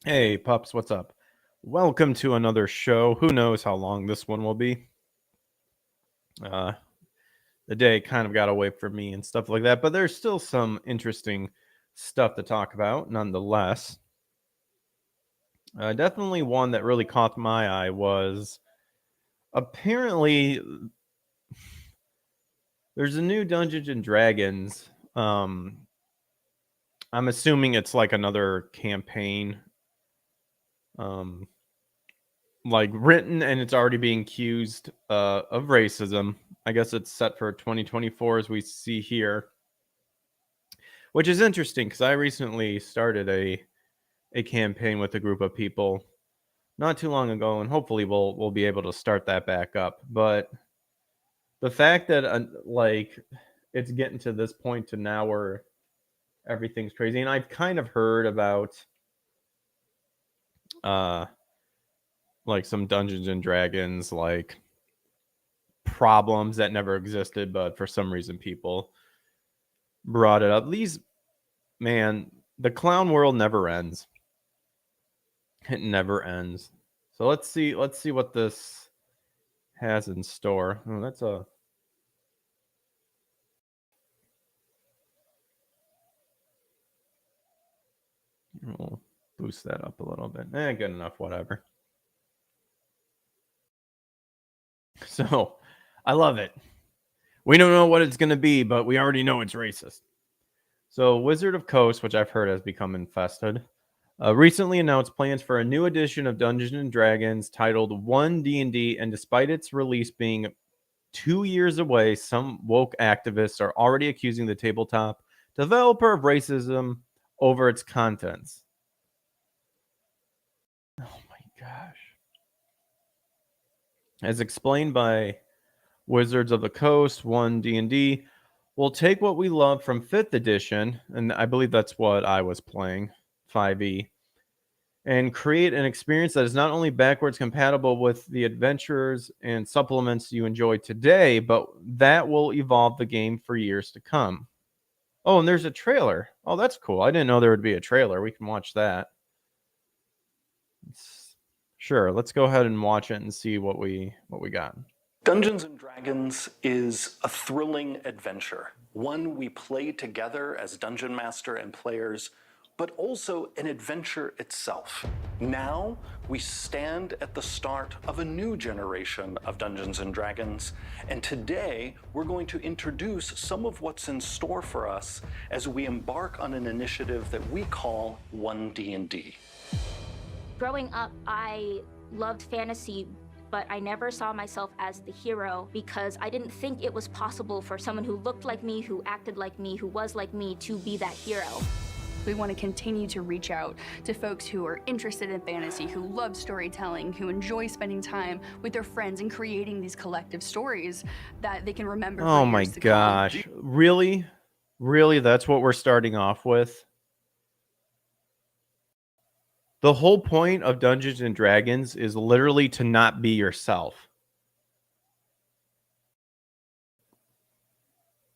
Hey, pups, what's up? Welcome to another show. Who knows how long this one will be? Uh, the day kind of got away from me and stuff like that, but there's still some interesting stuff to talk about nonetheless. Definitely one that really caught my eye was apparently there's a new Dungeons and Dragons. I'm assuming it's like another campaign, um, like written, and it's already being accused of racism. I guess it's set for 2024 as we see here, which is interesting because I recently started a campaign with a group of people not too long ago, and hopefully we'll be able to start that back up. But the fact that like it's getting to this point to now where everything's crazy, and I've kind of heard about uh like some Dungeons and Dragons like problems that never existed, but for some reason people brought it up. These man, the clown world never ends. It never ends. So let's see what this has in store. Oh, that's a we'll boost that up a little bit. Good enough, whatever. So I love it. We don't know what it's gonna be, but we already know it's racist. So Wizard of Coast, which I've heard has become infested, recently announced plans for a new edition of Dungeons and Dragons titled One D&D, and despite its release being 2 years away, some woke activists are already accusing the tabletop developer of racism over its contents. Oh my gosh. As explained by Wizards of the Coast, One D&D, we'll take what we love from 5th edition, and I believe that's what I was playing, 5e, and create an experience that is not only backwards compatible with the adventures and supplements you enjoy today, but that will evolve the game for years to come. Oh, and there's a trailer. Oh, that's cool. I didn't know there would be a trailer. We can watch that. Sure, let's go ahead and watch it and see what we got. Dungeons & Dragons is a thrilling adventure, one we play together as Dungeon Master and players, but also an adventure itself. Now, we stand at the start of a new generation of Dungeons & Dragons, and today we're going to introduce some of what's in store for us as we embark on an initiative that we call One D&D. Growing up, I loved fantasy, but I never saw myself as the hero because I didn't think it was possible for someone who looked like me, who acted like me, who was like me to be that hero. We want to continue to reach out to folks who are interested in fantasy, who love storytelling, who enjoy spending time with their friends and creating these collective stories that they can remember. Oh my gosh. Really? Really? That's what we're starting off with? The whole point of Dungeons and Dragons is literally to not be yourself.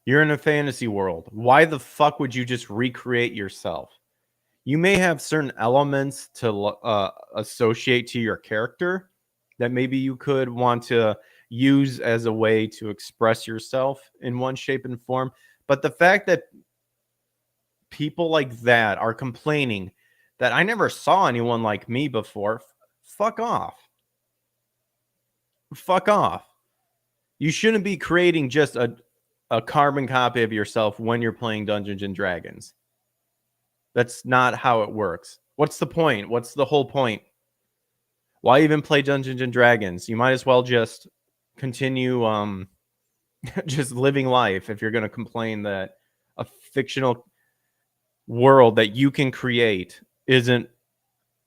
You're in a fantasy world. Why the fuck would you just recreate yourself? You may have certain elements to associate to your character that maybe you could want to use as a way to express yourself in one shape and form. But the fact that people like that are complaining that I never saw anyone like me before, fuck off. Fuck off. You shouldn't be creating just a carbon copy of yourself when you're playing Dungeons and Dragons. That's not how it works. What's the point? What's the whole point? Why even play Dungeons and Dragons? You might as well just continue just living life if you're going to complain that a fictional world that you can create isn't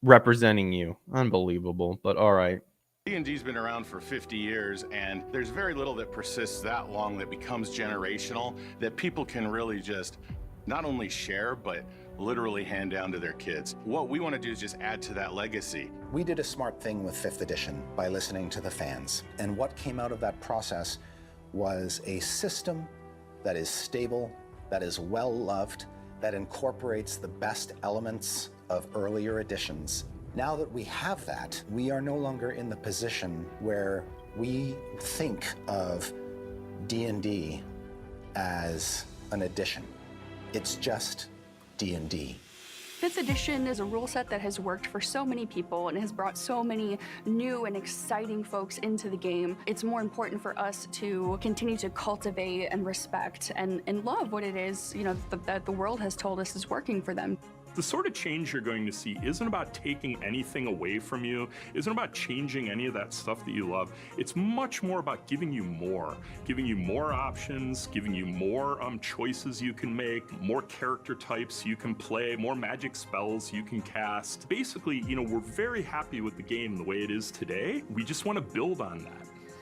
representing you. Unbelievable, but all right. D&D's been around for 50 years, and there's very little that persists that long that becomes generational that people can really just not only share, but literally hand down to their kids. What we want to do is just add to that legacy. We did a smart thing with 5th edition by listening to the fans. And what came out of that process was a system that is stable, that is well loved, that incorporates the best elements of earlier editions. Now that we have that, we are no longer in the position where we think of D&D as an addition. It's just D&D. 5th edition is a rule set that has worked for so many people and has brought so many new and exciting folks into the game. It's more important for us to continue to cultivate and respect and love what it is, you know, that the world has told us is working for them. The sort of change you're going to see isn't about taking anything away from you, isn't about changing any of that stuff that you love. It's much more about giving you more options, giving you more choices you can make, more character types you can play, more magic spells you can cast. Basically, you know, we're very happy with the game the way it is today. We just want to build on that.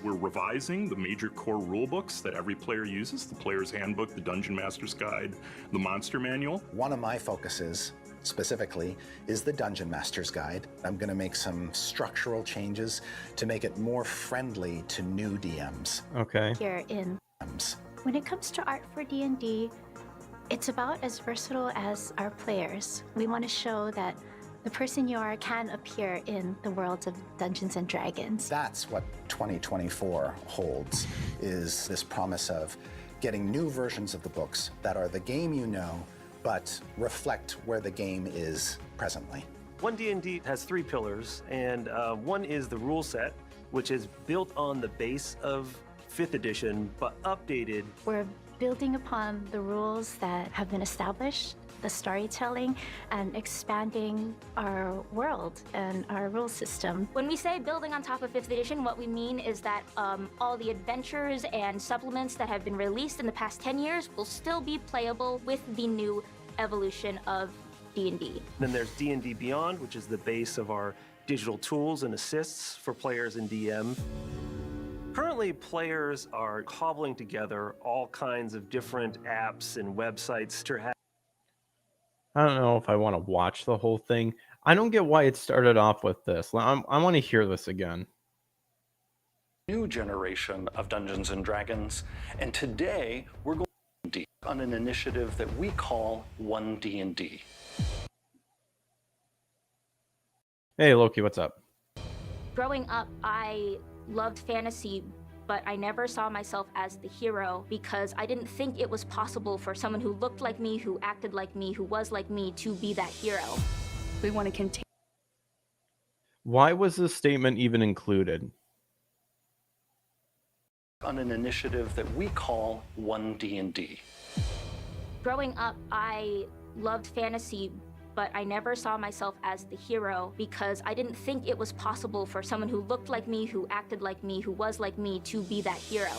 We're revising the major core rulebooks that every player uses, the Player's Handbook, the Dungeon Master's Guide, the Monster Manual. One of my focuses, specifically, is the Dungeon Master's Guide. I'm going to make some structural changes to make it more friendly to new DMs. Okay. Here in. When it comes to art for D&D, it's about as versatile as our players. We want to show that the person you are can appear in the worlds of Dungeons and Dragons. That's what 2024 holds, is this promise of getting new versions of the books that are the game you know, but reflect where the game is presently. One D&D has 3 pillars, and one is the rule set, which is built on the base of 5th edition, but updated. We're building upon the rules that have been established, the storytelling, and expanding our world and our rule system. When we say building on top of 5th edition, what we mean is that all the adventures and supplements that have been released in the past 10 years will still be playable with the new evolution of D&D. Then there's D&D Beyond, which is the base of our digital tools and assists for players in DM. Currently, players are cobbling together all kinds of different apps and websites to have. I don't know if I want to watch the whole thing. I don't get why it started off with this. I want to hear this again. New generation of Dungeons and Dragons, and today we're going deep on an initiative that we call One D&D. Hey, Loki, what's up? Growing up, I loved fantasy, but I never saw myself as the hero because I didn't think it was possible for someone who looked like me, who acted like me, who was like me to be that hero. We want to continue. Why was this statement even included? On an initiative that we call One D&D. Growing up, I loved fantasy, but I never saw myself as the hero because I didn't think it was possible for someone who looked like me, who acted like me, who was like me to be that hero.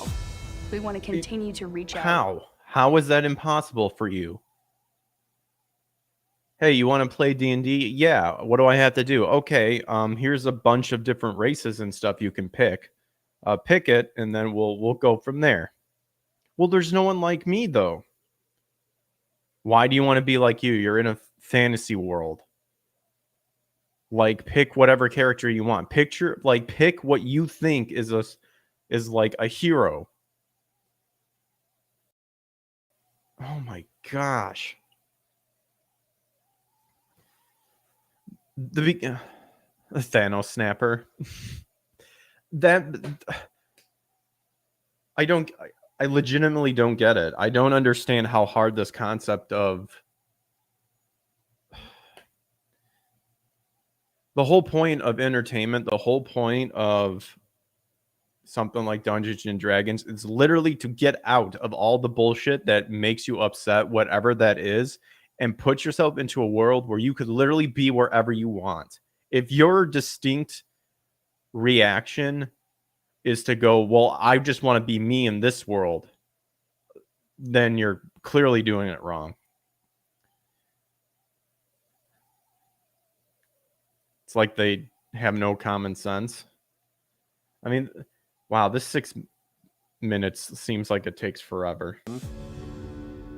We want to continue to reach out. How? How is that impossible for you? Hey, you want to play D&D? Yeah. What do I have to do? Okay, here's a bunch of different races and stuff you can pick. Pick it, and then we'll go from there. Well, there's no one like me, though. Why do you want to be like you? You're in a fantasy world. Like, pick whatever character you want. Pick what you think is like a hero. Oh my gosh. The Thanos snapper. I legitimately don't get it. I don't understand how hard this concept of the whole point of entertainment, the whole point of something like Dungeons and Dragons is literally to get out of all the bullshit that makes you upset, whatever that is, and put yourself into a world where you could literally be wherever you want. If your distinct reaction is to go, well, I just want to be me in this world, then you're clearly doing it wrong. It's like they have no common sense. I mean, wow, this 6 minutes seems like it takes forever.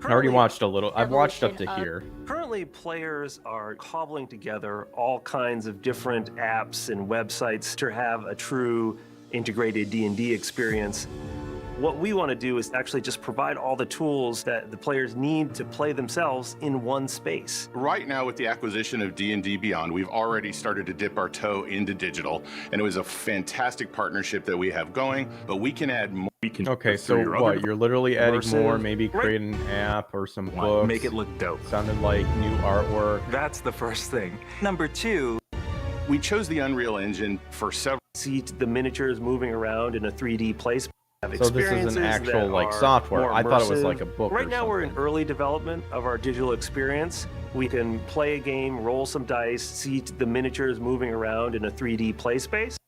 I already watched a little. I've watched up to here. Currently, players are cobbling together all kinds of different apps and websites to have a true integrated D&D experience. What we want to do is actually just provide all the tools that the players need to play themselves in one space. Right now, with the acquisition of D&D Beyond, we've already started to dip our toe into digital, and it was a fantastic partnership that we have going, but we can add more. Okay, so what? You're literally adding more, maybe Right. create an app or some books. Make it look dope. Sounded like new artwork. That's the first thing. Number two, We chose the Unreal Engine for several. See the miniatures moving around in a 3D place. Have So this is an experiences actual, that like, are software. more I thought it was immersive. like a book Right or now we're in something. early development of our digital experience. We can play a game, roll some dice, see the miniatures moving around in a 3D play space.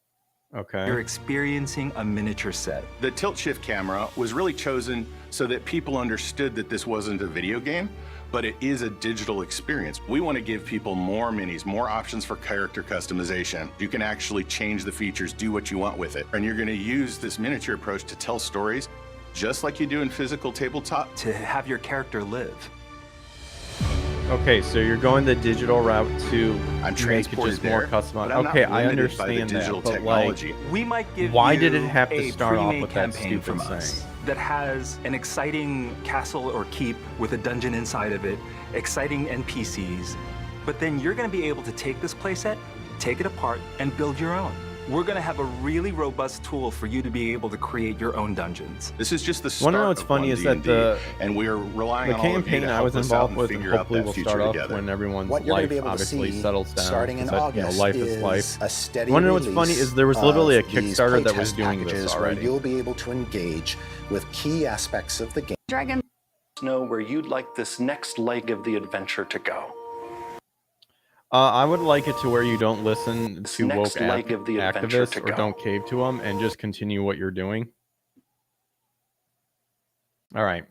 Okay. you're experiencing a miniature set. The tilt shift camera was really chosen so that people understood that this wasn't a video game, but it is a digital experience. We want to give people more minis, more options for character customization. You can actually change the features, do what you want with it. And you're going to use this miniature approach to tell stories just like you do in physical tabletop. To have your character live. Okay, so you're going the digital route to I'm make it transported just more there, customized. but I'm Okay, not I limited by the understand digital that, but technology. We might give Why you did it have to a start off pre-made with that campaign stupid from us saying? that has an exciting castle or keep with a dungeon inside of it, exciting NPCs, but then you're going to be able to take this playset, take it apart, and build your own. We're going to have a really robust tool for you to be able to create your own dungeons. This is just the Wanna start know what's of funny one is that D&D, and we're relying The on all of you campaign to I help was us out involved and with and figure out hopefully that will future start up together. when everyone's What you're going life to be able to obviously see settles down. starting in 'cause August life is life. a steady You wanna know what's funny release is there was literally a of these Kickstarter that was playtest doing this packages already. where you'll be able to engage with key aspects of the game. Dragon Know where you'd like this next leg of the adventure to go. I would like it to where you don't listen This to woke next leg of the adventure activists to or go. don't cave to them and just continue what you're doing. All right.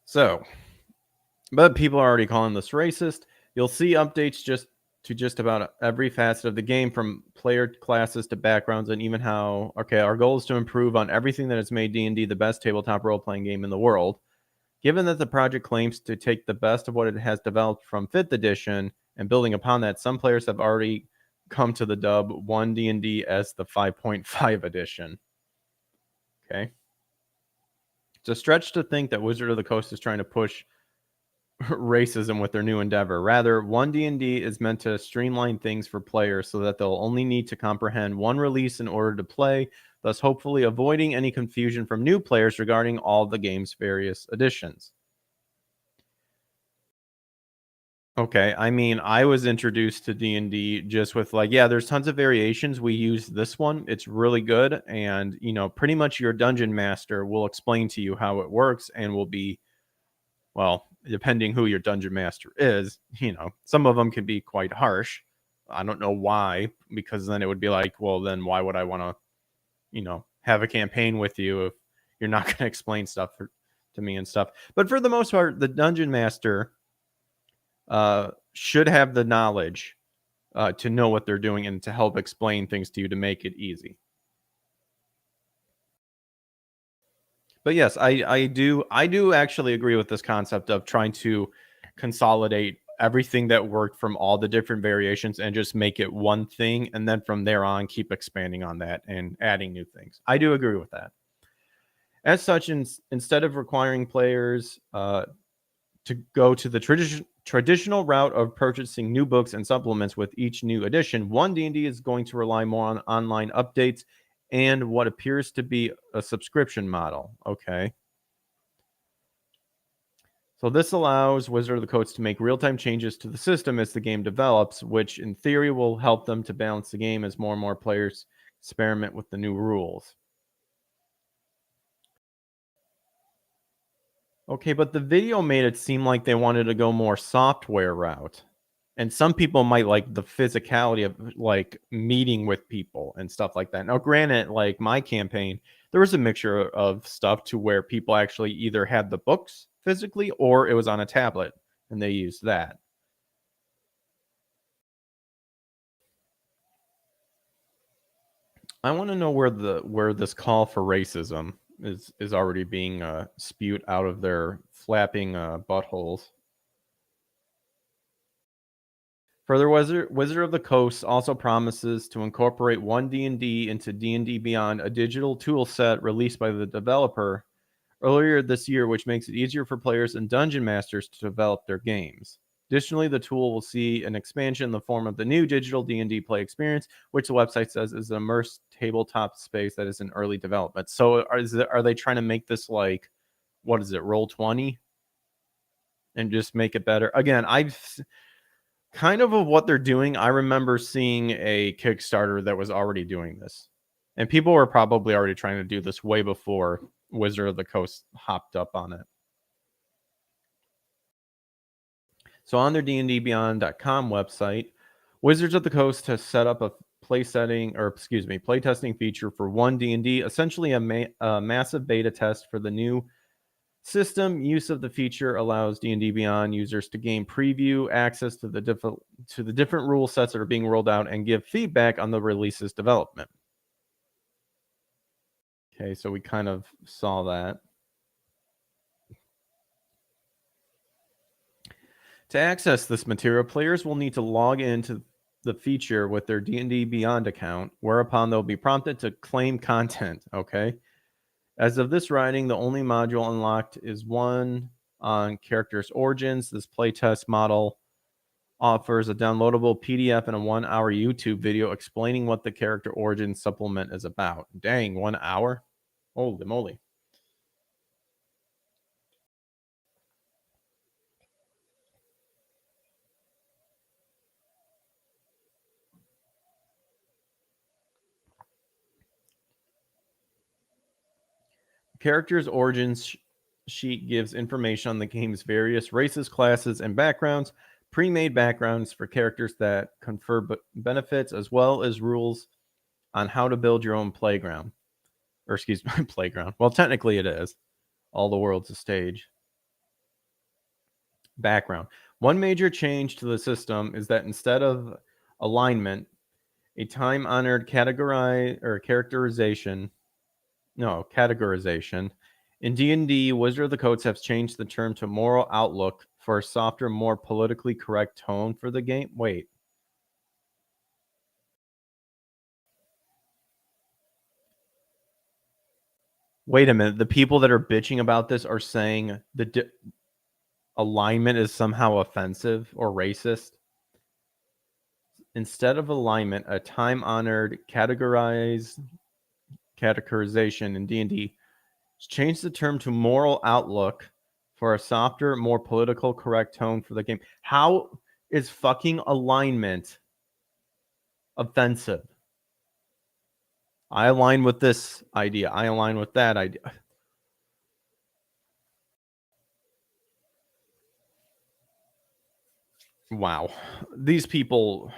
So, but people are already calling this racist. You'll see updates just about every facet of the game, from player classes to backgrounds, and even how. Okay, our goal is to improve on everything that has made D&D the best tabletop role-playing game in the world. Given that the project claims to take the best of what it has developed from 5th edition and building upon that, some players have already come to the dub 1 D&D as the 5.5 edition. Okay. It's a stretch to think that Wizard of the Coast is trying to push racism with their new endeavor. Rather, 1 D&D is meant to streamline things for players so that they'll only need to comprehend one release in order to play, thus hopefully avoiding any confusion from new players regarding all the game's various editions. Okay, I mean, I was introduced to D&D just with like, yeah, there's tons of variations. We use this one. It's really good. And, you know, pretty much your dungeon master will explain to you how it works and will be, well, depending who your dungeon master is, you know, some of them can be quite harsh. I don't know why, because then it would be like, well, then why would I want to, you know, have a campaign with you if you're not going to explain stuff to me and stuff. But for the most part, the dungeon master should have the knowledge to know what they're doing and to help explain things to you to make it easy. But yes, I do actually agree with this concept of trying to consolidate everything that worked from all the different variations and just make it one thing, and then from there on keep expanding on that and adding new things. I do agree with that. As such, instead of requiring players to go to the traditional route of purchasing new books and supplements with each new edition, 1 D&D is going to rely more on online updates and what appears to be a subscription model. Okay. So this allows Wizard of the Coast to make real-time changes to the system as the game develops, which in theory will help them to balance the game as more and more players experiment with the new rules. Okay, but the video made it seem like they wanted to go more software route. And some people might like the physicality of like meeting with people and stuff like that. Now, granted, like my campaign, there was a mixture of stuff to where people actually either had the books physically or it was on a tablet and they used that. I want to know where this call for racism is already being spewed out of their flapping buttholes. Further, Wizard of the Coast also promises to incorporate One D&D into D&D Beyond, a digital tool set released by the developer earlier this year, which makes it easier for players and dungeon masters to develop their games. Additionally, the tool will see an expansion in the form of the new digital D&D play experience, which the website says is an immersed tabletop space that is in early development. So are they trying to make this like, what is it, Roll20? And just make it better? Again, I've kind of what they're doing. I remember seeing a Kickstarter that was already doing this. And people were probably already trying to do this way before Wizard of the Coast hopped up on it. So on their dndbeyond.com website, Wizards of the Coast has set up a playtesting feature for One D&D, essentially a massive beta test for the new system. Use of the feature allows D&D Beyond users to gain preview access to the different rule sets that are being rolled out and give feedback on the release's development. Okay, so we kind of saw that. To access this material, players will need to log into the feature with their D&D Beyond account, whereupon they'll be prompted to claim content, okay? As of this writing, the only module unlocked is one on characters' origins. This playtest model offers a downloadable PDF and a 1-hour YouTube video explaining what the character origin supplement is about. Dang, 1 hour? Holy moly. Character's origins sheet gives information on the game's various races, classes, and backgrounds, pre-made backgrounds for characters that confer benefits, as well as rules on how to build your own playground. Or excuse me, playground. Well, technically it is. All the world's a stage. Background. One major change to the system is that instead of alignment, a time-honored categorization. In D&D, Wizard of the Coast has changed the term to moral outlook for a softer, more politically correct tone for the game. Wait. Wait a minute. The people that are bitching about this are saying the alignment is somehow offensive or racist. Instead of alignment, a time-honored categorization in D&D change the term to moral outlook for a softer, more political correct tone for the game. How is fucking alignment offensive? I align with this idea. I align with that idea. Wow. These people...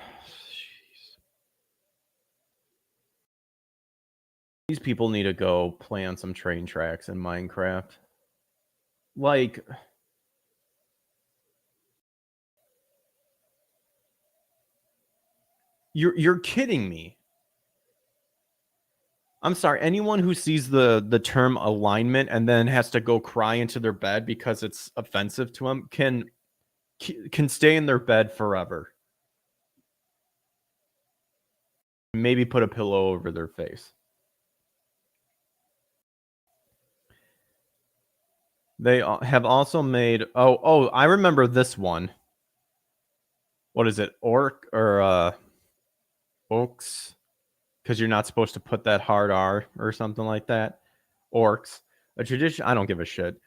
These people need to go play on some train tracks in Minecraft. Like... You're kidding me. I'm sorry. Anyone who sees the term alignment and then has to go cry into their bed because it's offensive to them can stay in their bed forever. Maybe put a pillow over their face. They have also made... Oh, I remember this one. What is it? Orcs? Because you're not supposed to put that hard R or something like that. Orcs. A tradition... I don't give a shit.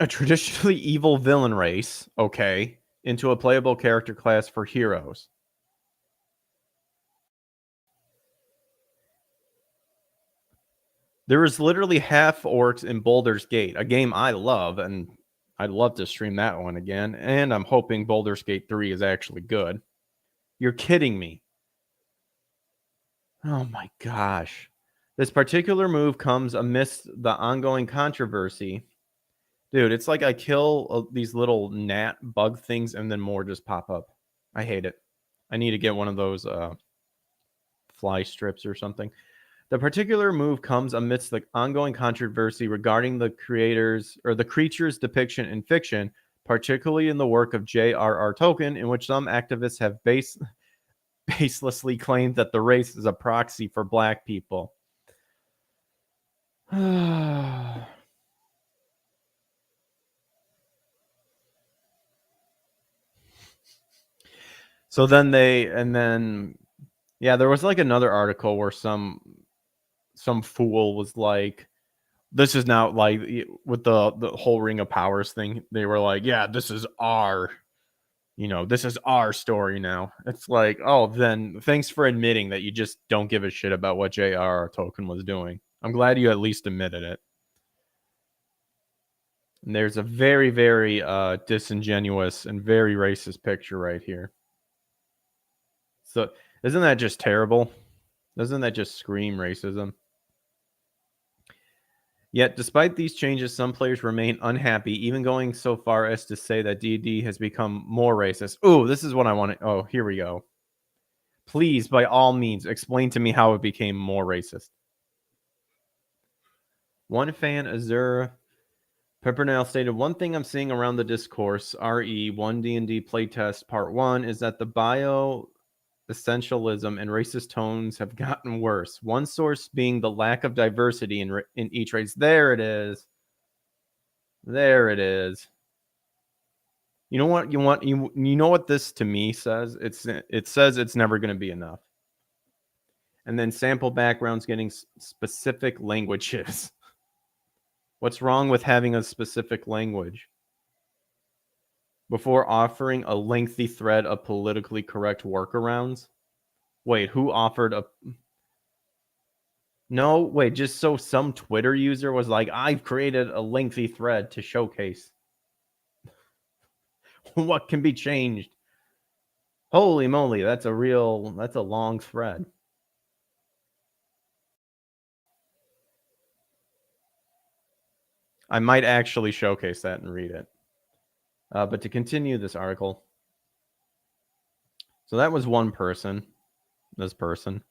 A traditionally evil villain race, okay, into a playable character class for heroes. There is literally half orcs in Baldur's Gate, a game I love, and I'd love to stream that one again. And I'm hoping Baldur's Gate 3 is actually good. You're kidding me. Oh my gosh. This particular move comes amidst the ongoing controversy. Dude, it's like I kill these little gnat bug things and then more just pop up. I hate it. I need to get one of those fly strips or something. The particular move comes amidst the ongoing controversy regarding the creators or the creature's depiction in fiction, particularly in the work of J.R.R. Tolkien, in which some activists have baselessly claimed that the race is a proxy for black people. So then there was like another article where some fool was like, this is now like with the whole Ring of Powers thing, they were like, yeah, this is our story now. It's like, oh, then thanks for admitting that you just don't give a shit about what J.R.R. Tolkien was doing. I'm glad you at least admitted it. And there's a very, very disingenuous and very racist picture right here. So isn't that just terrible? Doesn't that just scream racism? Yet, despite these changes, some players remain unhappy, even going so far as to say that D&D has become more racist. Ooh, this is what I want to... Oh, here we go. Please, by all means, explain to me how it became more racist. One fan, Azura Peppernell, stated, one thing I'm seeing around the discourse, RE 1 D&D playtest part 1, is that the bio-essentialism and racist tones have gotten worse. One source being the lack of diversity in each race. There it is. There it is. You know what you know what this to me says? It says it's never going to be enough. And then sample backgrounds getting specific languages. What's wrong with having a specific language? Before offering a lengthy thread of politically correct workarounds? Wait, who offered a... No, wait, just so some Twitter user was like, I've created a lengthy thread to showcase what can be changed. Holy moly, that's a long thread. I might actually showcase that and read it. But to continue this article. So that was one person. This person.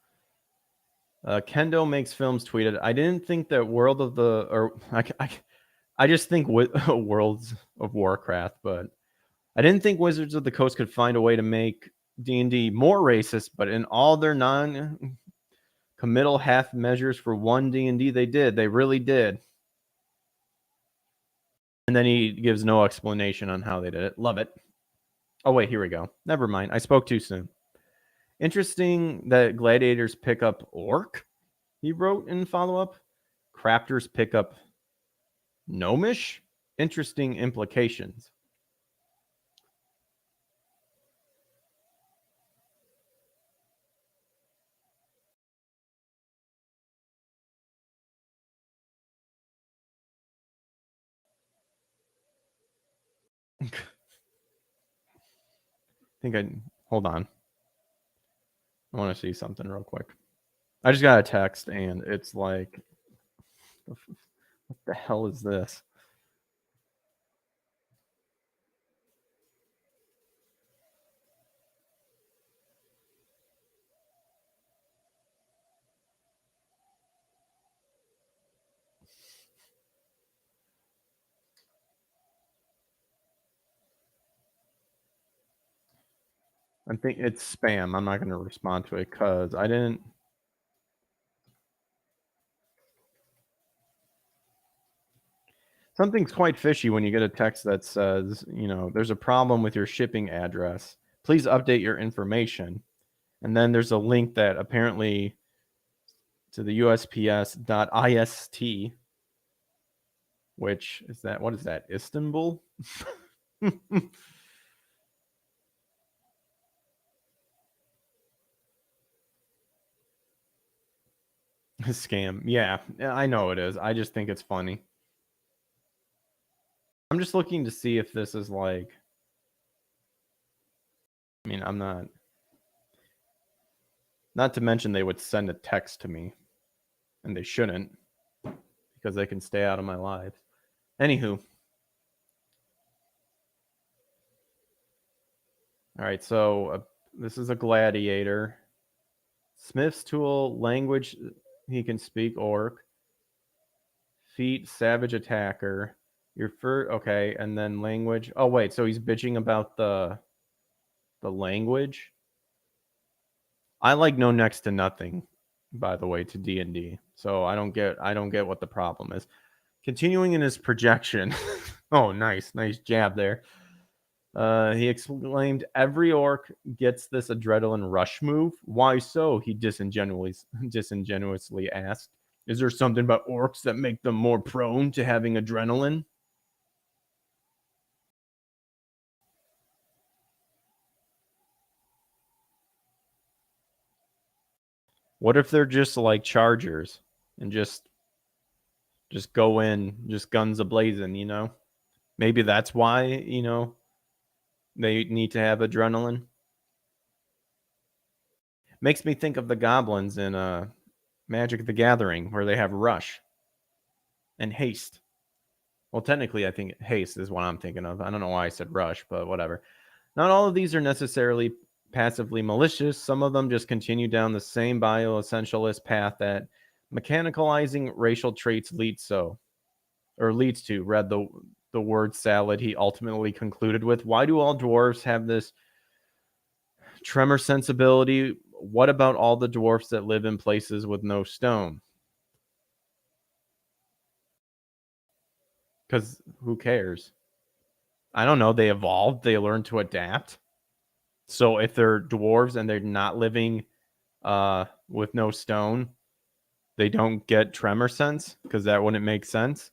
Kendo Makes Films tweeted, I didn't think that I just think Worlds of Warcraft, but I didn't think Wizards of the Coast could find a way to make D&D more racist, but in all their non-committal half measures for one D&D, they did. They really did. And then he gives no explanation on how they did it. Love it. Oh, wait, here we go. Never mind. I spoke too soon. Interesting that gladiators pick up orc, he wrote in follow-up. Crafters pick up gnomish? Interesting implications. Hold on. I want to see something real quick. I just got a text and it's like, what the hell is this? I think it's spam. I'm not going to respond to it because I didn't. Something's quite fishy when you get a text that says, there's a problem with your shipping address. Please update your information. And then there's a link that apparently to the USPS.ist, which is that, what is that, Istanbul? Scam. Yeah, I know it is. I just think it's funny. I'm just looking to see if this is like... I mean, I'm not... Not to mention they would send a text to me. And they shouldn't. Because they can stay out of my lives. Anywho. Alright, so this is a gladiator. Smith's tool, language, he can speak orc. Feat, savage attacker. Your first, okay, and then language. Oh wait, so he's bitching about the language. I like know next to nothing, by the way, to D&D. So I don't get what the problem is. Continuing in his projection. Oh, nice jab there. He exclaimed, "Every orc gets this adrenaline rush move. Why so?" He disingenuously asked. "Is there something about orcs that make them more prone to having adrenaline?" What if they're just like chargers and just go in, just guns ablazing, you know? Maybe that's why, you know, they need to have adrenaline. Makes me think of the goblins in Magic the Gathering, where they have rush and haste. Well, technically, I think haste is what I'm thinking of. I don't know why I said rush, but whatever. Not all of these are necessarily passively malicious. Some of them just continue down the same bioessentialist path that mechanicalizing racial traits leads to. Read the word salad he ultimately concluded with. Why do all dwarves have this tremor sensibility? What about all the dwarfs that live in places with no stone? Because who cares? I don't know. They evolved. They learned to adapt. So if they're dwarves and they're not living with no stone, they don't get tremor sense, because that wouldn't make sense.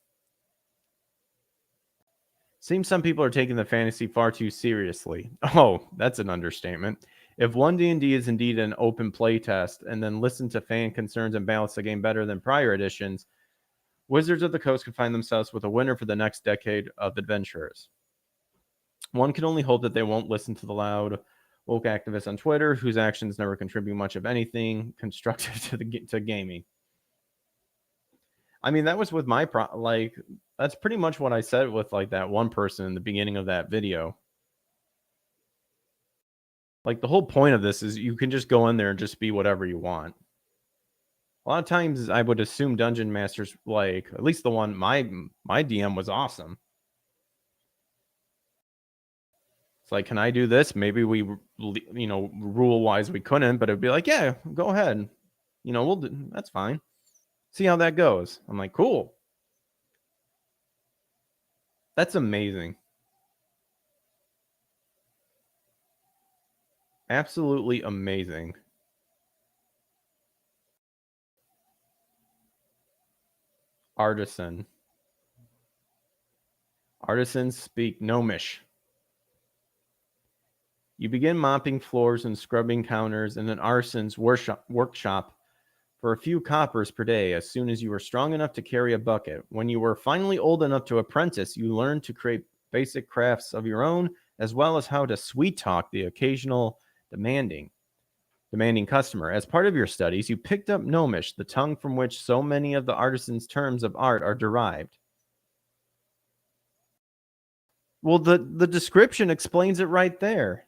Seems some people are taking the fantasy far too seriously. Oh, that's an understatement. If one D&D is indeed an open play test and then listen to fan concerns and balance the game better than prior editions, Wizards of the Coast could find themselves with a winner for the next decade of adventurers. One can only hope that they won't listen to the loud woke activists on Twitter whose actions never contribute much of anything constructive to gaming. I mean, that was with my that's pretty much what I said with like that one person in the beginning of that video. Like, the whole point of this is you can just go in there and just be whatever you want. A lot of times I would assume dungeon masters, like at least the one my DM was awesome. It's like, can I do this? Maybe we, you know, rule wise we couldn't, but it'd be like, yeah, go ahead. You know, we'll do, that's fine. See how that goes. I'm like, cool. That's amazing. Absolutely amazing. Artisan. Artisans speak Gnomish. You begin mopping floors and scrubbing counters in an artisan's workshop for a few coppers per day as soon as you were strong enough to carry a bucket. When you were finally old enough to apprentice, you learned to create basic crafts of your own, as well as how to sweet talk the occasional demanding customer. As part of your studies, you picked up Gnomish, the tongue from which so many of the artisan's terms of art are derived. Well, the description explains it right there.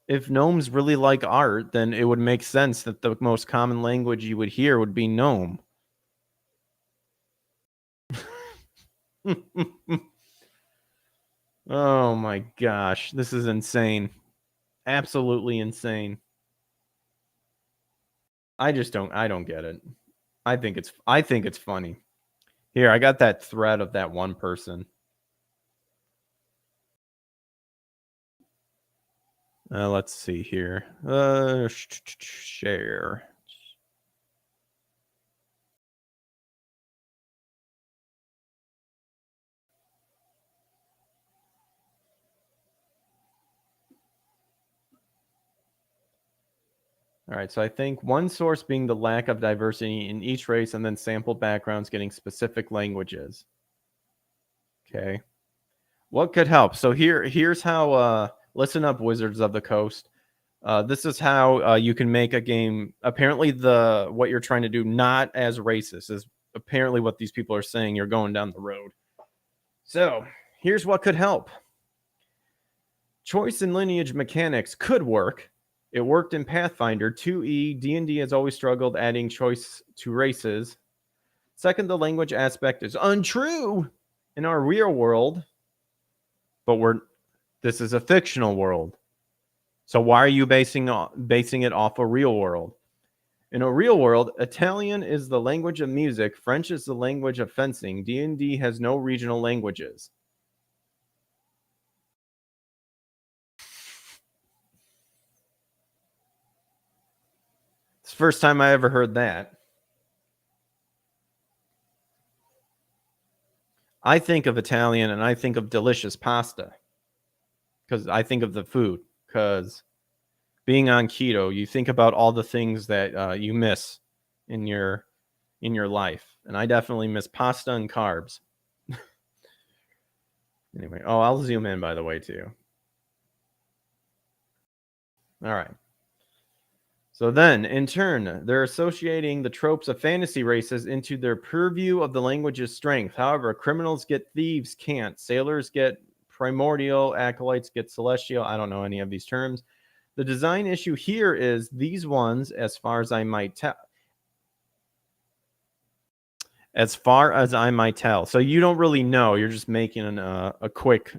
If gnomes really like art, then it would make sense that the most common language you would hear would be gnome. Oh my gosh, this is insane. Absolutely insane. I don't get it. I think it's funny. Here, I got that thread of that one person. Let's see here. Share. All right, so I think one source being the lack of diversity in each race, and then sample backgrounds getting specific languages. Okay. What could help? So here's how, listen up, Wizards of the Coast. This is how you can make a game. Apparently, what you're trying to do not as racist is apparently what these people are saying. You're going down the road. So here's what could help. Choice and lineage mechanics could work. It worked in Pathfinder. 2E, D&D has always struggled adding choice to races. Second, the language aspect is untrue in our real world, but this is a fictional world. So why are you basing it off a real world? In a real world, Italian is the language of music, French is the language of fencing. D&D has no regional languages. It's the first time I ever heard that. I think of Italian and I think of delicious pasta because I think of the food. Because being on keto, you think about all the things that you miss in your life, and I definitely miss pasta and carbs. Anyway, I'll zoom in, by the way, too. All right. So then, in turn, they're associating the tropes of fantasy races into their purview of the language's strength. However, criminals get thieves can't. Sailors get primordial. Acolytes get celestial. I don't know any of these terms. The design issue here is these ones, as far as I might tell. As far as I might tell. So you don't really know. You're just making a quick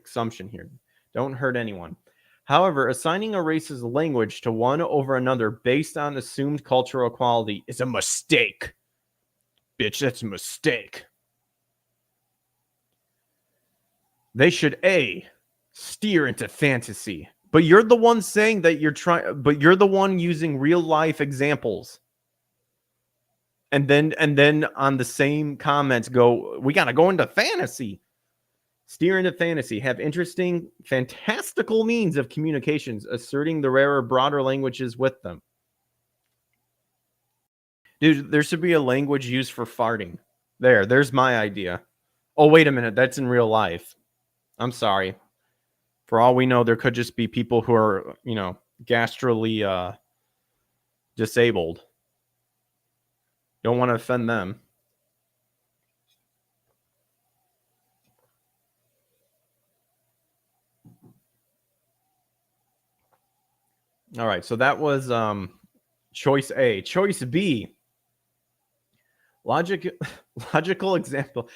assumption here. Don't hurt anyone. However, assigning a race's language to one over another based on assumed cultural equality is a mistake. Bitch, that's a mistake. They should A, steer into fantasy. But you're the one saying that you're the one using real life examples. And then on the same comments go, we got to go into fantasy. Steer into fantasy. Have interesting, fantastical means of communications, asserting the rarer, broader languages with them. Dude, there should be a language used for farting. There's my idea. Oh, wait a minute. That's in real life. I'm sorry. For all we know, there could just be people who are, gastrally disabled. Don't want to offend them. All right, so that was choice A. Choice B. Logical example.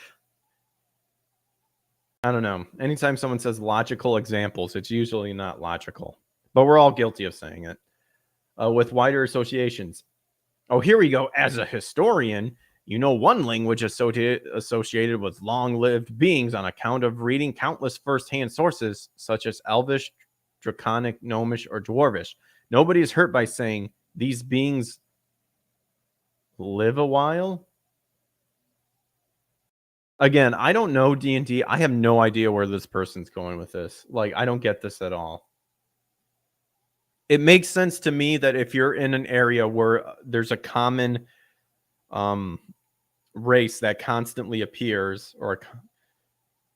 I don't know. Anytime someone says logical examples, it's usually not logical. But we're all guilty of saying it. With wider associations. Oh, here we go. As a historian, you know one language associated with long-lived beings on account of reading countless first-hand sources, such as Elvish, Draconic, Gnomish, or Dwarvish. Nobody is hurt by saying these beings live a while. Again, I don't know D&D. I have no idea where this person's going with this. Like, I don't get this at all. It makes sense to me that if you're in an area where there's a common race that constantly appears,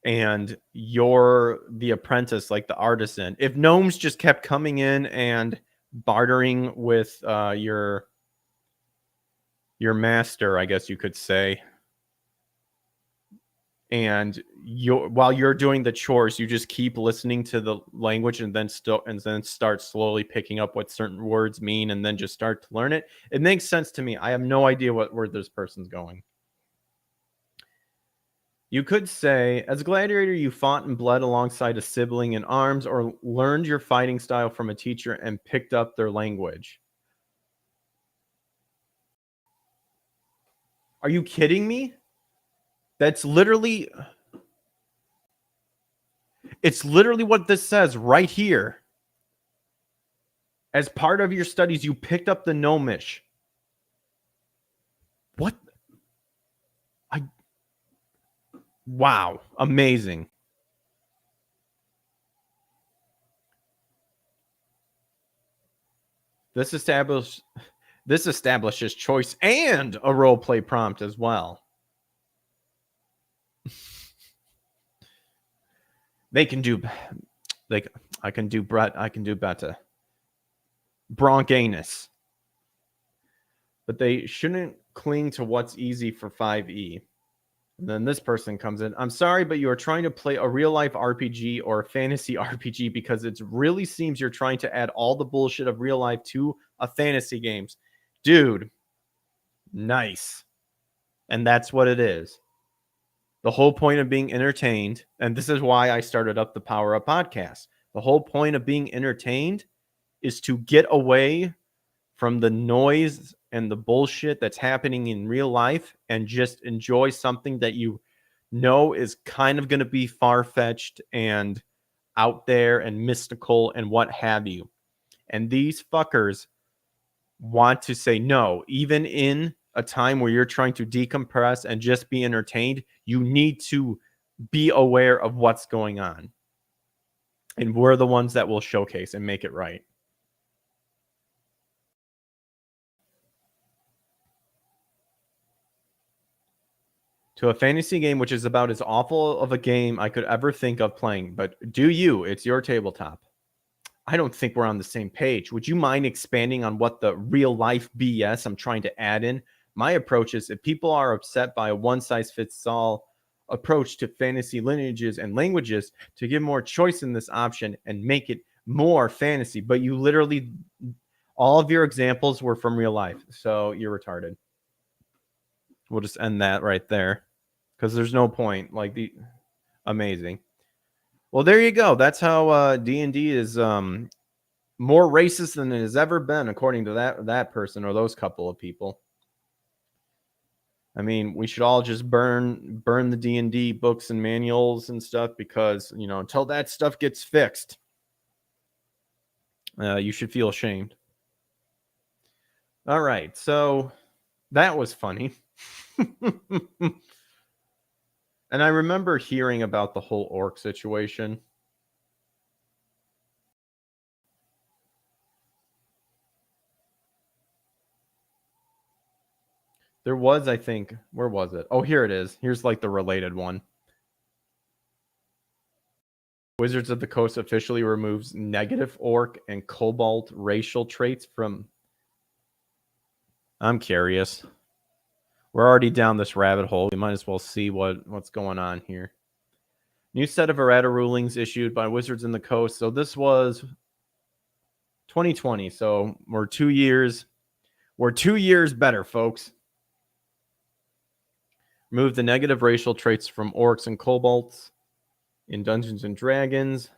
and you're the apprentice, like the artisan. If gnomes just kept coming in and bartering with your master, I guess you could say, and while you're doing the chores, you just keep listening to the language and then start slowly picking up what certain words mean and then just start to learn it. It makes sense to me. I have no idea where this person's going. You could say, as a gladiator, you fought and bled alongside a sibling in arms, or learned your fighting style from a teacher and picked up their language. Are you kidding me? It's literally what this says right here. As part of your studies, you picked up the Gnomish. What? Wow, amazing. This establishes choice and a roleplay prompt as well. I can do better. Broncanus. But they shouldn't cling to what's easy for 5e. And then this person comes in. I'm sorry, but you are trying to play a real life RPG or a fantasy RPG because it really seems you're trying to add all the bullshit of real life to a fantasy games. Dude, nice. And that's what it is. The whole point of being entertained, and this is why I started up the Power Up podcast. The whole point of being entertained is to get away from the noise and the bullshit that's happening in real life and just enjoy something that you know is kind of going to be far-fetched and out there and mystical and what have you. And these fuckers want to say no, even in a time where you're trying to decompress and just be entertained, you need to be aware of what's going on. And we're the ones that will showcase and make it right. To a fantasy game, which is about as awful of a game I could ever think of playing. But do you? It's your tabletop. I don't think we're on the same page. Would you mind expanding on what the real life BS I'm trying to add in? My approach is if people are upset by a one-size-fits-all approach to fantasy lineages and languages, to give more choice in this option and make it more fantasy. But you literally, all of your examples were from real life. So you're retarded. We'll just end that right there because there's no point. Like the amazing. Well, there you go. That's how D&D is more racist than it has ever been, according to that person or those couple of people. I mean, we should all just burn the D&D books and manuals and stuff because, you know, until that stuff gets fixed, you should feel ashamed. All right, so that was funny. And I remember hearing about the whole orc situation. There was, I think, where was it? Oh, here it is. Here's like the related one. Wizards of the Coast officially removes negative orc and kobold racial traits from... I'm curious. We're already down this rabbit hole. We might as well see what's going on here. New set of errata rulings issued by Wizards in the Coast. So this was 2020. So we're 2 years. We're 2 years better, folks. Remove the negative racial traits from orcs and kobolds in Dungeons and Dragons.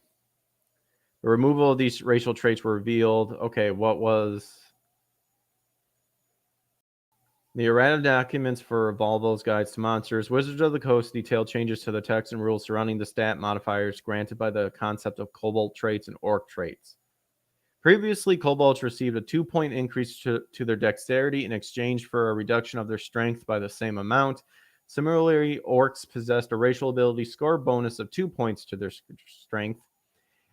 The removal of these racial traits were revealed. Okay, what was... The errata documents for Volvo's Guides to Monsters. Wizards of the Coast detailed changes to the text and rules surrounding the stat modifiers granted by the concept of kobold traits and orc traits. Previously, kobolds received a 2-point increase to their dexterity in exchange for a reduction of their strength by the same amount. Similarly, orcs possessed a racial ability score bonus of 2 points to their strength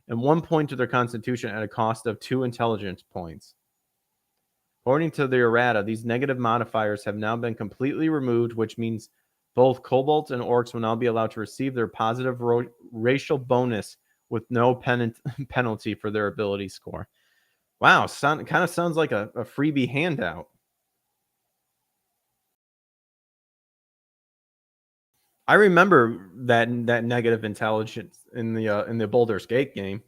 and 1 point to their constitution at a cost of 2 intelligence points. According to the errata, these negative modifiers have now been completely removed, which means both kobolds and orcs will now be allowed to receive their positive racial bonus with no penalty for their ability score. Wow, kind of sounds like a freebie handout. I remember that negative intelligence in the Baldur's Gate game.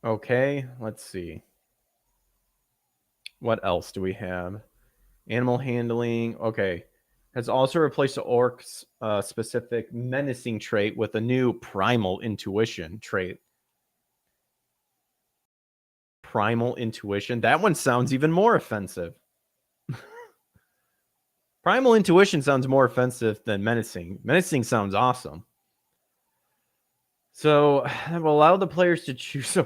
Okay, let's see. What else do we have? Animal handling. Okay. Has also replaced the orc's specific menacing trait with a new primal intuition trait. Primal intuition. That one sounds even more offensive. Primal intuition sounds more offensive than menacing. Menacing sounds awesome. So, will allow the players to choose a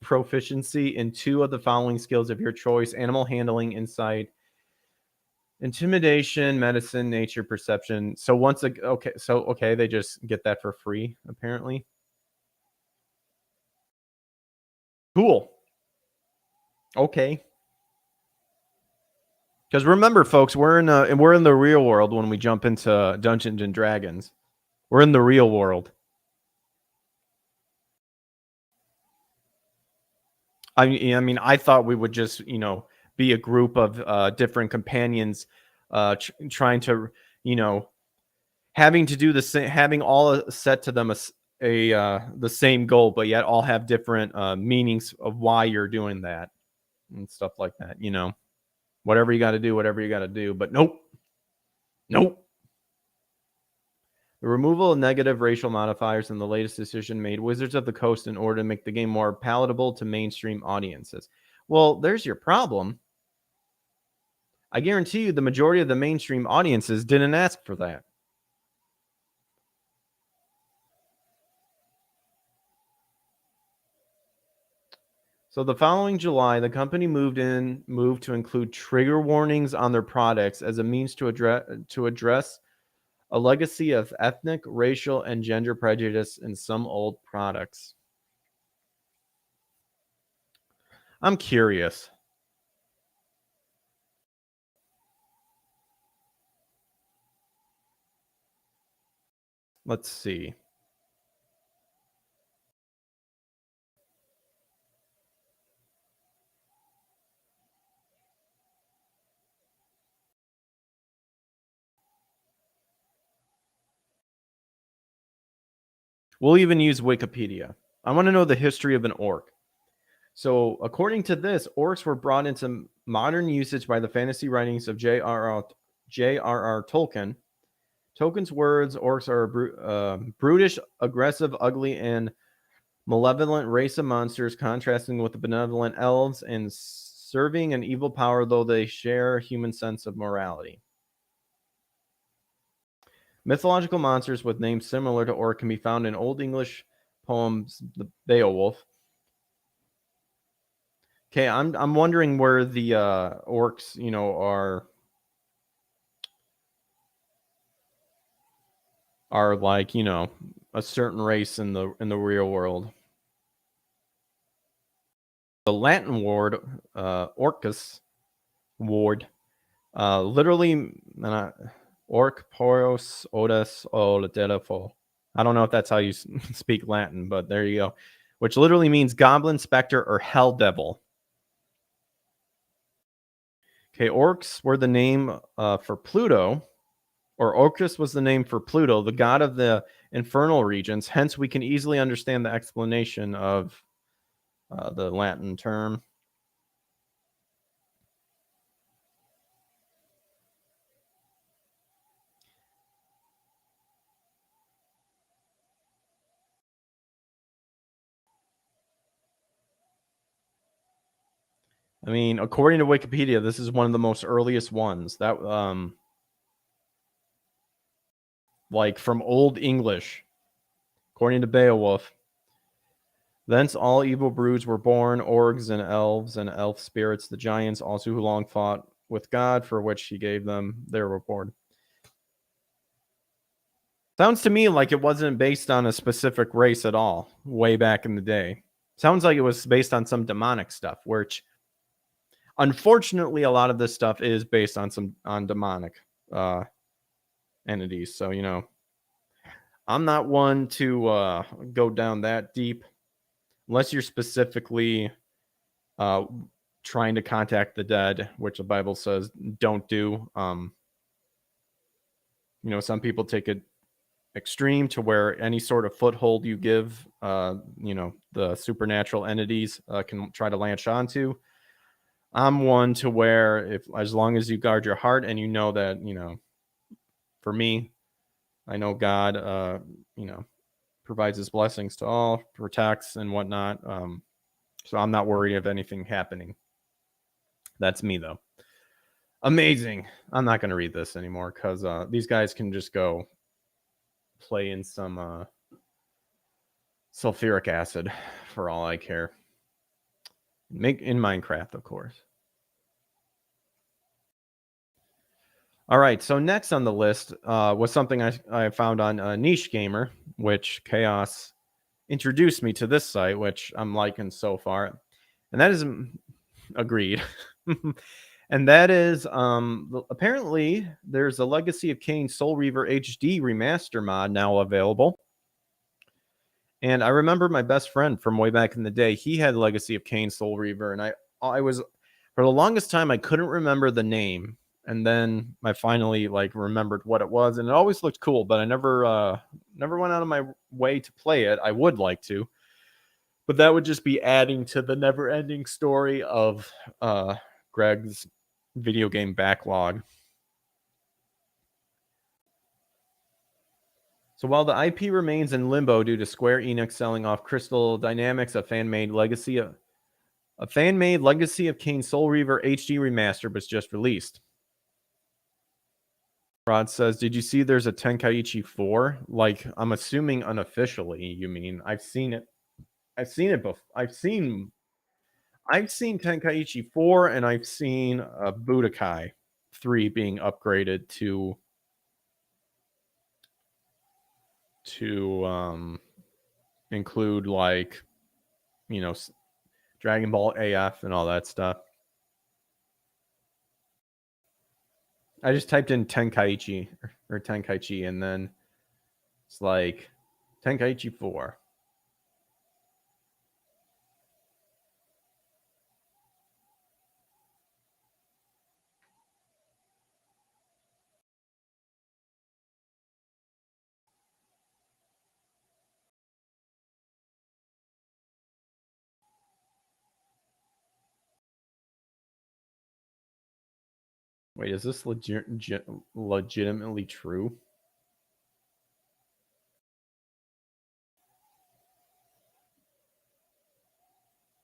proficiency in 2 of the following skills of your choice: animal handling, insight, intimidation, medicine, nature, perception. So okay, they just get that for free, apparently. Cool. Okay. Because remember, folks, we're in the real world when we jump into Dungeons and Dragons. We're in the real world. I mean, I thought we would just, be a group of different companions, trying to, having to do the same, having all set to them the same goal, but yet all have different meanings of why you're doing that and stuff like that. Whatever you got to do, whatever you got to do. But nope, nope. The removal of negative racial modifiers in the latest decision made Wizards of the Coast in order to make the game more palatable to mainstream audiences. Well, there's your problem. I guarantee you the majority of the mainstream audiences didn't ask for that. So the following July, the company moved to include trigger warnings on their products as a means to address a legacy of ethnic, racial, and gender prejudice in some old products. I'm curious. Let's see. We'll even use Wikipedia. I want to know the history of an orc. So, according to this, orcs were brought into modern usage by the fantasy writings of J.R.R. Tolkien. Tolkien's words, orcs are brutish, aggressive, ugly, and malevolent race of monsters, contrasting with the benevolent elves and serving an evil power, though they share a human sense of morality. Mythological monsters with names similar to orc can be found in Old English poems, the Beowulf. Okay, I'm wondering where the orcs, are like, a certain race in the real world. The Latin word orcus ward literally orc poros odes o delefo. I don't know if that's how you speak Latin, but there you go. Which literally means goblin, specter, or hell devil. Okay, orcs were the name for Pluto, or Orcus was the name for Pluto, the god of the infernal regions. Hence, we can easily understand the explanation of the Latin term. I mean, according to Wikipedia, this is one of the most earliest ones. That like from Old English, according to Beowulf. Thence all evil broods were born, orcs and elf spirits, the giants also who long fought with God, for which he gave them their reward. Sounds to me like it wasn't based on a specific race at all, way back in the day. Sounds like it was based on some demonic stuff, which unfortunately a lot of this stuff is based on demonic entities. So, I'm not one to go down that deep unless you're specifically trying to contact the dead, which the Bible says don't do. Some people take it extreme to where any sort of foothold you give, the supernatural entities can try to latch onto. I'm one to where as long as you guard your heart and you know that, for me, I know God, provides his blessings to all, protects and whatnot. So I'm not worried of anything happening. That's me, though. Amazing. I'm not going to read this anymore because these guys can just go play in some sulfuric acid for all I care. Make in Minecraft, of course. All right, so next on the list was something I found on Niche Gamer, which Chaos introduced me to this site, which I'm liking so far. And that is agreed. And that is apparently there's a Legacy of Kain Soul Reaver HD remaster mod now available. And I remember my best friend from way back in the day, he had Legacy of Kain Soul Reaver, and I was, for the longest time, I couldn't remember the name. And then I finally like remembered what it was, and it always looked cool, but I never went out of my way to play it. I would like to, but that would just be adding to the never-ending story of Greg's video game backlog. So while the IP remains in limbo due to Square Enix selling off Crystal Dynamics, a fan-made Legacy of Kain Soul Reaver HD remaster was just released. Rod says, "Did you see there's a Tenkaichi 4? Like, I'm assuming unofficially, you mean. I've seen it. I've seen it before. I've seen Tenkaichi 4, and I've seen Budokai 3 being upgraded to include, like, you know, Dragon Ball AF and all that stuff." I just typed in Tenkaichi or Tenkaichi, and then it's like Tenkaichi 4. Wait, is this legitimately true?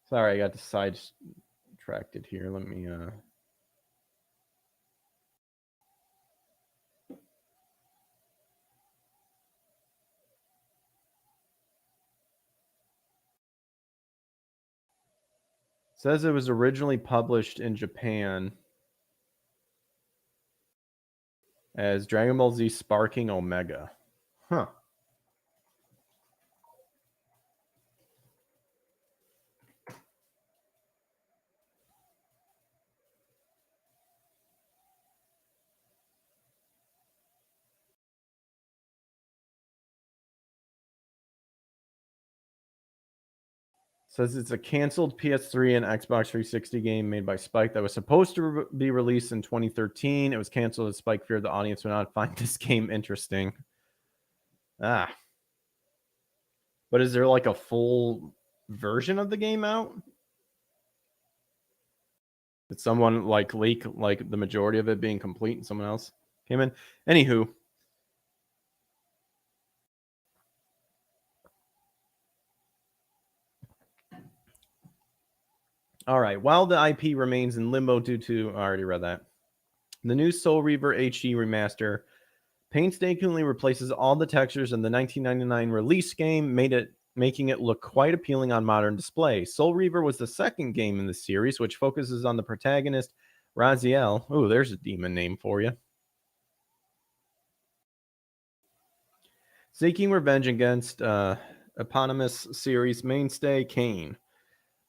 Sorry, I got sidetracked here. Let me says it was originally published in Japan as Dragon Ball Z Sparking Omega. Huh. Says it's a canceled PS3 and Xbox 360 game made by Spike that was supposed to be released in 2013. It was canceled as Spike feared the audience would not find this game interesting. But is there like a full version of the game out? Did someone like leak like the majority of it being complete and someone else came in? Anywho. All right. While the IP remains in limbo due to, I already read that. The new Soul Reaver HD remaster painstakingly replaces all the textures in the 1999 release game, making it look quite appealing on modern display. Soul Reaver was the second game in the series, which focuses on the protagonist, Raziel. Oh, there's a demon name for you. Seeking revenge against eponymous series mainstay, Kain.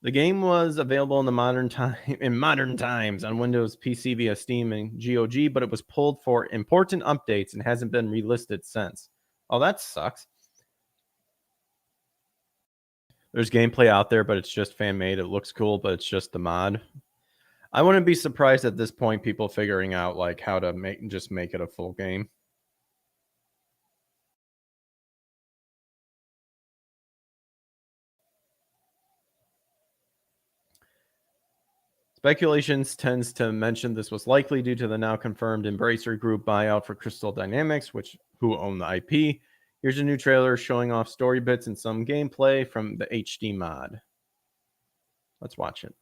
The game was available in modern times on Windows PC via Steam and GOG, but it was pulled for important updates and hasn't been relisted since. Oh, that sucks. There's gameplay out there, but it's just fan-made. It looks cool, but it's just the mod. I wouldn't be surprised at this point people figuring out like how to make it a full game. Speculations tends to mention this was likely due to the now confirmed Embracer Group buyout for Crystal Dynamics, who own the IP. Here's a new trailer showing off story bits and some gameplay from the HD mod. Let's watch it.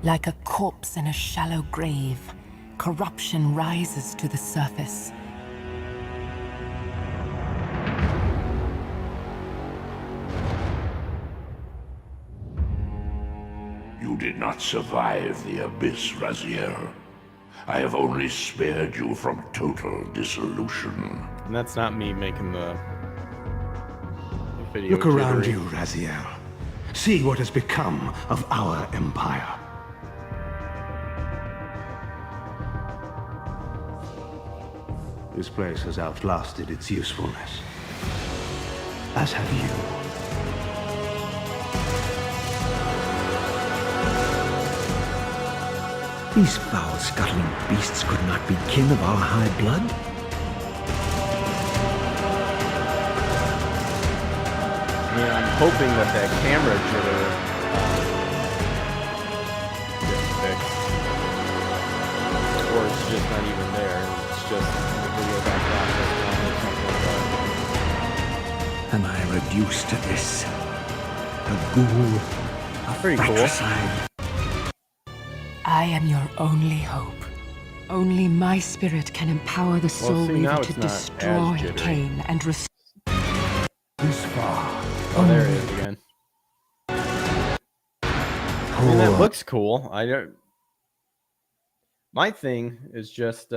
Like a corpse in a shallow grave, corruption rises to the surface. You did not survive the abyss, Raziel. I have only spared you from total dissolution. And that's not me making the video. Look around you, Raziel. See what has become of our empire. This place has outlasted its usefulness. As have you. These foul-scuttling beasts could not be kin of our high blood. I mean, I'm hoping that camera jitter gets fixed. Or it's just not even there. It's just the video got processed wrong or something. Am I reduced to this? A ghoul, a fratricide. I am your only hope. Only my spirit can empower the Soul Reaver to destroy Kain and restore. This far. Oh, there it is again. I mean, that looks cool. I don't. My thing is just.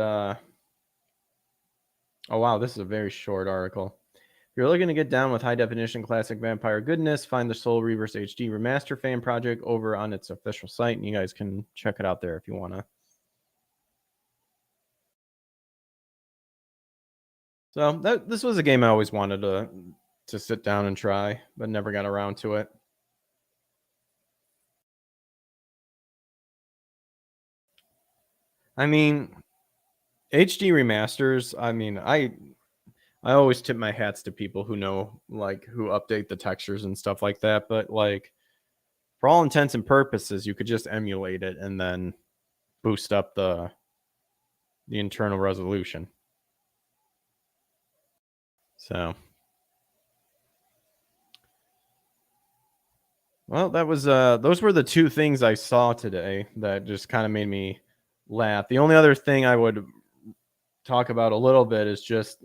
Oh wow, this is a very short article. If you're looking to get down with high definition classic vampire goodness, find the Soul Reavers HD Remaster fan project over on its official site, and you guys can check it out there if you want to. So this was a game I always wanted to sit down and try, but never got around to it. I mean, HD remasters, I mean, I always tip my hats to people who know, like, who update the textures and stuff like that. But, like, for all intents and purposes, you could just emulate it and then boost up the internal resolution. So, well, that was those were the two things I saw today that just kind of made me laugh. The only other thing I would talk about a little bit is just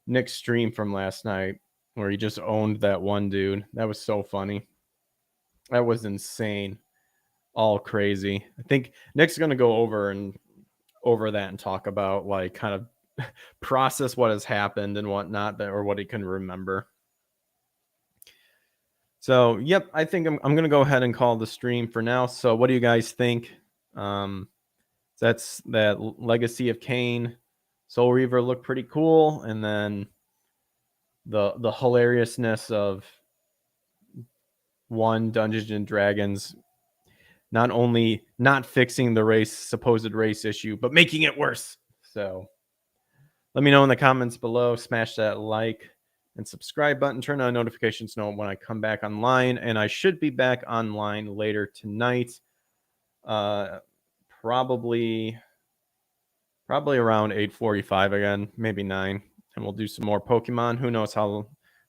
Nick's stream from last night where he just owned that one dude. That was so funny. That was insane. All crazy. I think Nick's going to go over that and talk about, like, kind of process what has happened and whatnot, or what he can remember. So, yep, I think I'm going to go ahead and call the stream for now. So what do you guys think? That's that Legacy of Kain. Soul Reaver looked pretty cool. And then the hilariousness of one Dungeons and Dragons not only not fixing the supposed race issue, but making it worse. So let me know in the comments below. Smash that like and subscribe button. Turn on notifications to know when I come back online. And I should be back online later tonight. Probably around 8:45 again, maybe 9. And we'll do some more Pokemon. Who knows how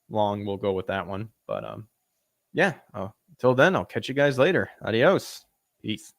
long we'll go with that one. But yeah, until then, I'll catch you guys later. Adios. Peace.